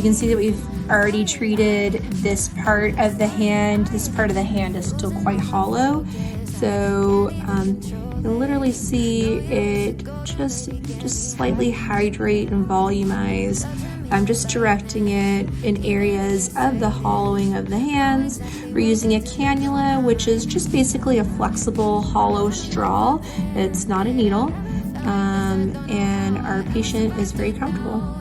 You can see that we've already treated this part of the hand. This part of the hand is still quite hollow. So you can literally see it just slightly hydrate and volumize. I'm just directing it in areas of the hollowing of the hands. We're using a cannula, which is just basically a flexible hollow straw. It's not a needle, and our patient is very comfortable.